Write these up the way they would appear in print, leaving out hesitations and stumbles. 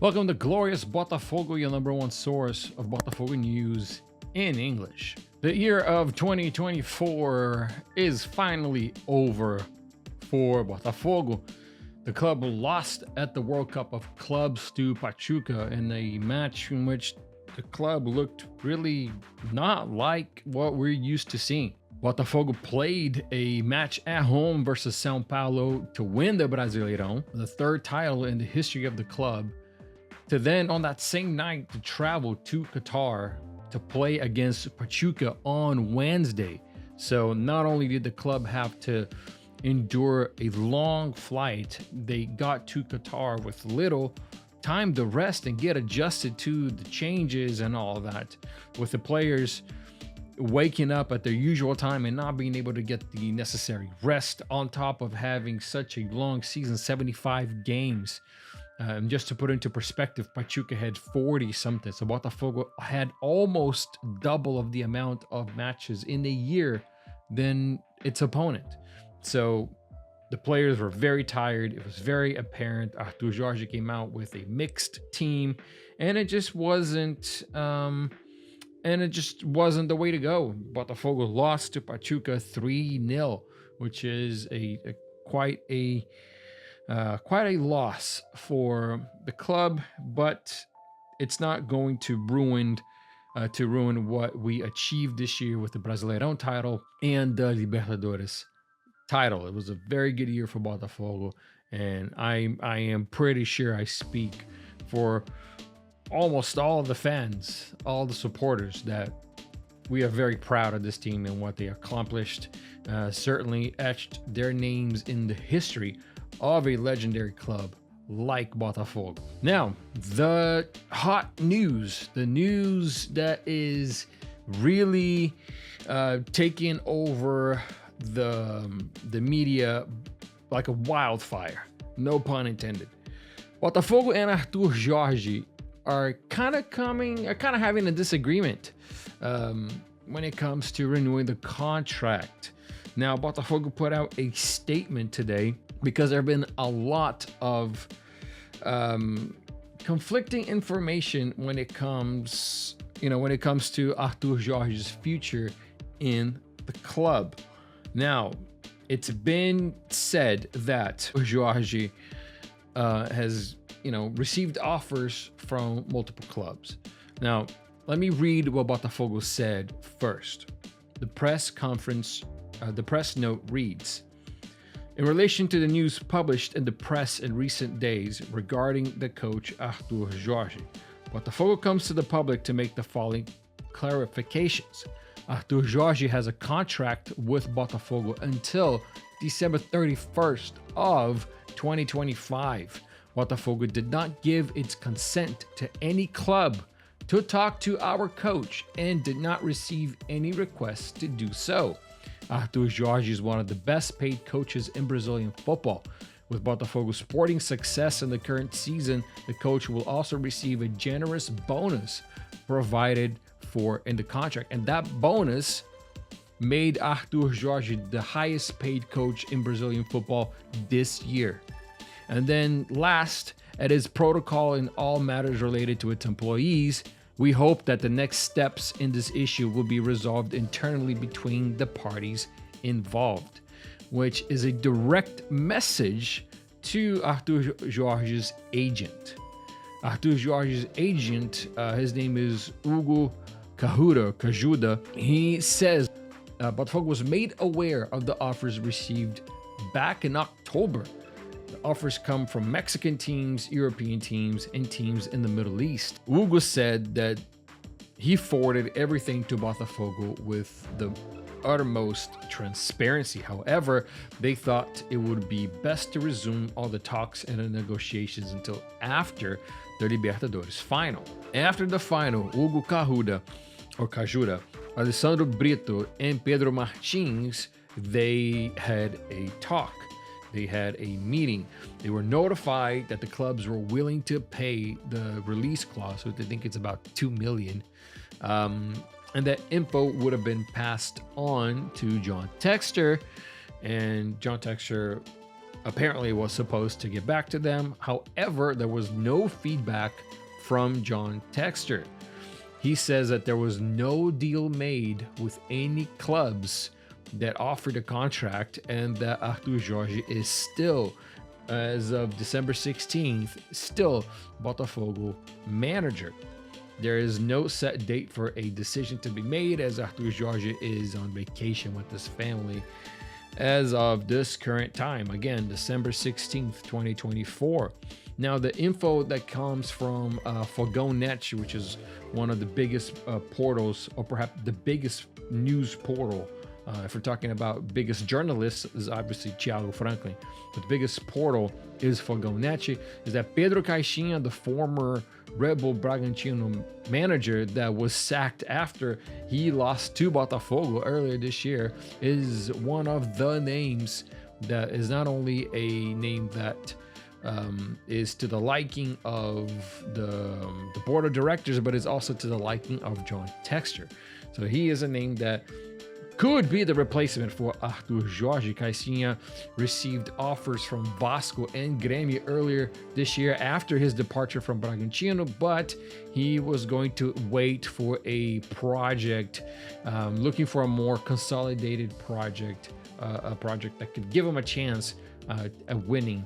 Welcome to Glorious Botafogo, your number one source of Botafogo news in English. The year of 2024 is finally over for Botafogo. The club lost at the World Cup of Clubs to Pachuca in a match in which the club looked really not like what we're used to seeing. Botafogo played a match at home versus São Paulo to win the Brasileirão, the third title in the history of the club, to then on that same night to travel to Qatar to play against Pachuca on Wednesday. So not only did the club have to endure a long flight, they got to Qatar with little time to rest and get adjusted to the changes and all that, with the players waking up at their usual time and not being able to get the necessary rest on top of having such a long season, 75 games. Just to put into perspective, Pachuca had 40 something. So Botafogo had almost double of the amount of matches in a year than its opponent. So the players were very tired. It was very apparent. Artur Jorge came out with a mixed team, and it just wasn't the way to go. Botafogo lost to Pachuca 3-0, which is quite a loss for the club, but it's not going to ruin what we achieved this year with the Brasileirão title and the Libertadores title. It was a very good year for Botafogo, and I am pretty sure I speak for almost all of the fans, all the supporters, that we are very proud of this team and what they accomplished. Certainly etched their names in the history of a legendary club like Botafogo. Now, the hot news, the news that is really taking over the media like a wildfire, no pun intended. Botafogo and Artur Jorge are kind of having a disagreement when it comes to renewing the contract. Now, Botafogo put out a statement today because there have been a lot of conflicting information when it comes to Artur Jorge's future in the club. Now, it's been said that Jorge has received offers from multiple clubs. Now, let me read what Botafogo said first. The press note reads: in relation to the news published in the press in recent days regarding the coach Artur Jorge, Botafogo comes to the public to make the following clarifications. Artur Jorge has a contract with Botafogo until December 31st of 2025. Botafogo did not give its consent to any club to talk to our coach and did not receive any requests to do so. Artur Jorge is one of the best paid coaches in Brazilian football. With Botafogo's sporting success in the current season, the coach will also receive a generous bonus provided for in the contract. And that bonus made Artur Jorge the highest paid coach in Brazilian football this year. And then last, it is protocol in all matters related to its employees. We hope that the next steps in this issue will be resolved internally between the parties involved, which is a direct message to Artur Jorge's agent. Artur Jorge's agent, his name is Hugo Cajuda. He says Botafogo was made aware of the offers received back in October. The offers come from Mexican teams, European teams, and teams in the Middle East. Hugo said that he forwarded everything to Botafogo with the uttermost transparency. However, they thought it would be best to resume all the talks and the negotiations until after the Libertadores final. After the final, Hugo Cajuda, Alessandro Brito, and Pedro Martins, they had a talk. They had a meeting. They were notified that the clubs were willing to pay the release clause, so they think it's about $2 million. And that info would have been passed on to John Textor, and John Textor apparently was supposed to get back to them. However, there was no feedback from John Textor. He says that there was no deal made with any clubs that offered a contract, and that Artur Jorge is still, as of December 16th, still Botafogo manager. There is no set date for a decision to be made, as Artur Jorge is on vacation with his family as of this current time. Again, December 16th, 2024. Now, the info that comes from Fogão.net, which is one of the biggest portals, or perhaps the biggest news portal, if we're talking about biggest journalists, is obviously Thiago Franklin. But the biggest portal is Fogão.net, is that Pedro Caixinha, the former Red Bull Bragantino manager that was sacked after he lost to Botafogo earlier this year, is one of the names that is not only a name that is to the liking of the board of directors, but is also to the liking of John Textor. So he is a name that could be the replacement for Artur Jorge. Caixinha received offers from Vasco and Grêmio earlier this year after his departure from Bragantino, but he was going to wait for a project, looking for a more consolidated project, a project that could give him a chance at winning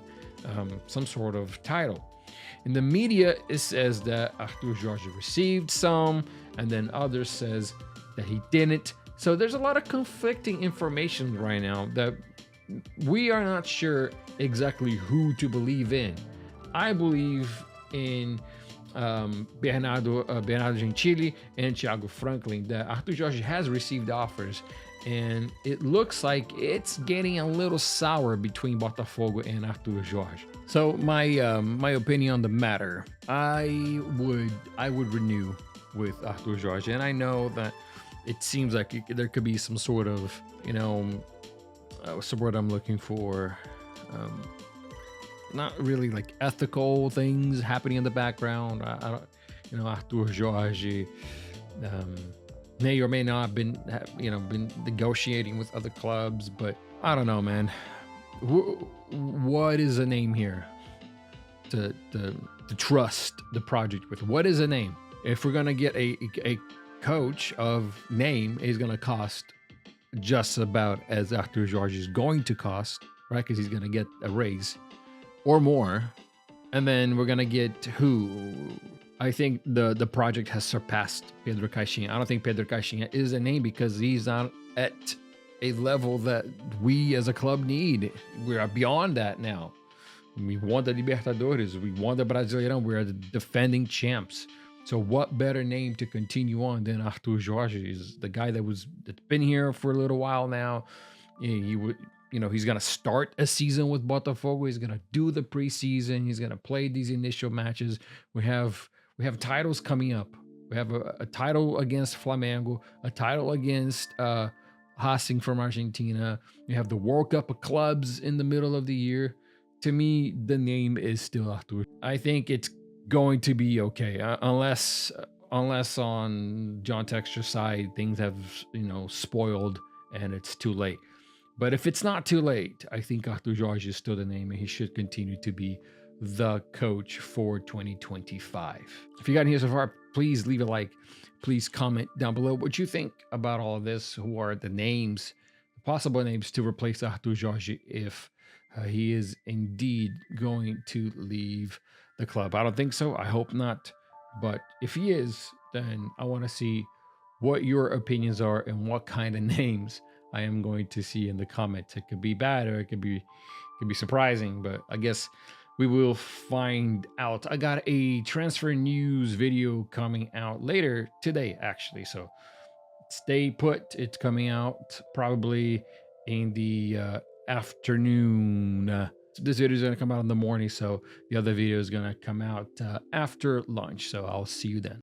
some sort of title. In the media, it says that Artur Jorge received some, and then others says that he didn't. So there's a lot of conflicting information right now that we are not sure exactly who to believe in. I believe in Bernardo Gentili and Thiago Franklin, that Artur Jorge has received offers, and it looks like it's getting a little sour between Botafogo and Artur Jorge. So my opinion on the matter, I would renew with Artur Jorge, and I know that it seems like there could be some sort of, what's the word I'm looking for? Not really like ethical things happening in the background. I don't, Artur Jorge may or may not have been negotiating with other clubs, but I don't know, man. What is a name here to trust the project with? What is a name? If we're gonna get a coach of name, is going to cost just about as Artur Jorge is going to cost, right? Because he's going to get a raise or more. And then we're going to get who? I think the project has surpassed Pedro Caixinha. I don't think Pedro Caixinha is a name because he's not at a level that we as a club need. We are beyond that now. We won the Libertadores. We won the Brasileirão. We are the defending champs. So what better name to continue on than Artur Jorge? Is the guy that's been here for a little while now. He would, he's gonna start a season with Botafogo. He's gonna do the preseason. He's gonna play these initial matches. We have titles coming up. We have a title against Flamengo, a title against Racing from Argentina. We have the World Cup of Clubs in the middle of the year. To me, the name is still Artur. I think it's going to be okay, unless on John Textor's side things have spoiled and it's too late. But if it's not too late, I think Artur Jorge is still the name, and he should continue to be the coach for 2025. If you got in here so far, please leave a like. Please comment down below what you think about all of this. Who are the names, possible names to replace Artur Jorge if he is indeed going to leave the club? I don't think so. I hope not. But if he is, then I want to see what your opinions are and what kind of names I am going to see in the comments. It could be bad or it could be surprising, but I guess we will find out. I got a transfer news video coming out later today, actually. So stay put. It's coming out probably in the afternoon. This video is going to come out in the morning, so the other video is going to come out after lunch. So I'll see you then.